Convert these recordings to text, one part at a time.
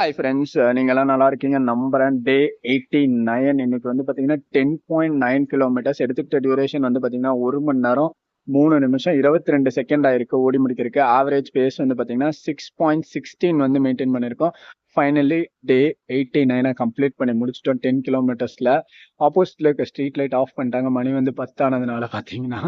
Hi friends, நீங்கெல்லாம் நல்லா இருக்கீங்க நம்புறேன். டே 89 இன்னைக்கு வந்து பார்த்தீங்கன்னா 10.9 கிலோமீட்டர்ஸ் எடுத்துக்கிட்ட டியூரேஷன் வந்து பார்த்தீங்கன்னா 1 மணி நேரம் 3 நிமிஷம் 22 செகண்ட் ஆயிருக்கு ஓடி முடிக்கிறதுக்கு. ஆவரேஜ் பேஸ் வந்து பார்த்தீங்கன்னா 6.16 வந்து மெயின்டைன் பண்ணியிருக்கோம். ஃபைனலி டே 89 கம்ப்ளீட் பண்ணி முடிச்சிட்டோம் 10 கிலோமீட்டர்ஸில். ஆப்போசிட்டில் இருக்க ஸ்ட்ரீட் லைட் ஆஃப் பண்ணிட்டாங்க. மணி வந்து 10 ஆனதுனால பார்த்தீங்கன்னா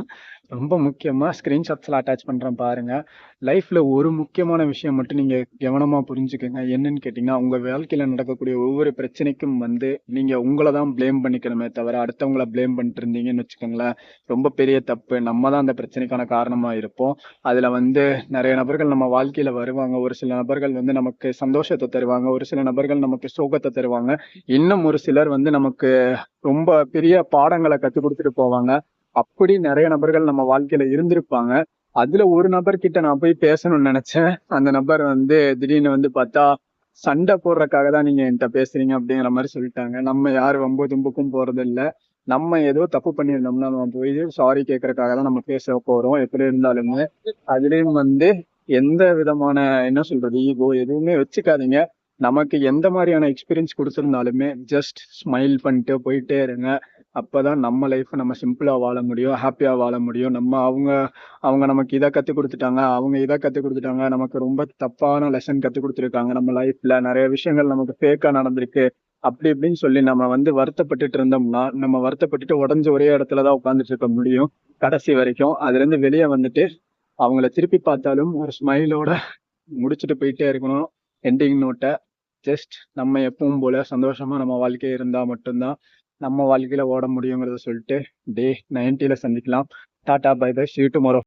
ரொம்ப முக்கியமாக ஸ்க்ரீன்ஷாட்ஸில் அட்டாச் பண்ணுறேன் பாருங்கள். லைஃப்பில் ஒரு முக்கியமான விஷயம் மட்டும் நீங்கள் கவனமாக புரிஞ்சுக்கங்க. என்னன்னு கேட்டிங்கன்னா, உங்கள் வாழ்க்கையில் நடக்கக்கூடிய ஒவ்வொரு பிரச்சனைக்கும் வந்து நீங்கள் உங்களை தான் ப்ளேம் பண்ணிக்கணுமே தவிர அடுத்தவங்கள ப்ளேம் பண்ணிட்டு இருந்தீங்கன்னு வச்சுக்கோங்களேன், ரொம்ப பெரிய தப்பு. நம்ம தான் அந்த பிரச்சனைக்கான காரணமாக இருப்போம். அதில் வந்து நிறைய நபர்கள் நம்ம வாழ்க்கையில் வருவாங்க. ஒரு சில நபர்கள் வந்து நமக்கு சந்தோஷத்தை தருவாங்க, ஒரு சில நபர்கள் நமக்கு சோகத்தை தருவாங்க, இன்னும் ஒரு சிலர் வந்து நமக்கு ரொம்ப பெரிய பாடங்களை கற்றுக் கொடுத்துட்டு போவாங்க. அப்படி நிறைய நபர்கள் நம்ம வாழ்க்கையில இருந்திருப்பாங்க. அதுல ஒரு நபர்கிட்ட நான் போய் பேசணும்னு நினைச்சேன். அந்த நபர் வந்து திடீர்னு வந்து பார்த்தா, சண்டை போடுறதுக்காக தான் நீங்க என்கிட்ட பேசுறீங்க அப்படிங்கிற மாதிரி சொல்லிட்டாங்க. நம்ம யார் வம்பு தும்புக்கும் போறது இல்ல. நம்ம ஏதோ தப்பு பண்ணியிருந்தோம்னா நம்ம போய் சாரி கேட்கறதுக்காக தான் நம்ம பேச போறோம். எப்படி இருந்தாலுமே அதுலயும் வந்து எந்த விதமான என்ன சொல்றது ஈகோ எதுவுமே வச்சுக்காதீங்க. நமக்கு எந்த மாதிரியான எக்ஸ்பீரியன்ஸ் கொடுத்துருந்தாலுமே ஜஸ்ட் ஸ்மைல் பண்ணிட்டு போயிட்டே இருங்க. அப்பதான் நம்ம லைஃப் நம்ம சிம்பிளா வாழ முடியும், ஹாப்பியா வாழ முடியும். அவங்க அவங்க நமக்கு இதை கற்றுக் கொடுத்துட்டாங்க, அவங்க இதை கற்றுக் கொடுத்துட்டாங்க, நமக்கு ரொம்ப தப்பான லெசன் கற்றுக் கொடுத்துருக்காங்க. நம்ம லைஃப்ல நிறைய விஷயங்கள் நமக்கு ஃபேக்கா நடந்திருக்கு, அப்படி இப்படின்னு சொல்லி நம்ம வந்து வருத்தப்பட்டுட்டு இருந்தோம்னா நம்ம வருத்தப்பட்டுட்டு உடஞ்ச ஒரே இடத்துல தான் உட்காந்துட்டு இருக்க முடியும் கடைசி வரைக்கும். அதுல இருந்து வெளியே வந்துட்டு அவங்கள திருப்பி பார்த்தாலும் ஒரு ஸ்மைலோட முடிச்சுட்டு போயிட்டே இருக்கணும். எண்டிங் நோட்டை ஜஸ்ட் நம்ம எப்பவும் போல சந்தோஷமா நம்ம வாழ்க்கை இருந்தா மட்டும்தான் நம்ம வாழ்க்கையில ஓட முடியுங்கிறத சொல்லிட்டு டே 90ல சந்திக்கலாம். Tata bye bye, see you tomorrow.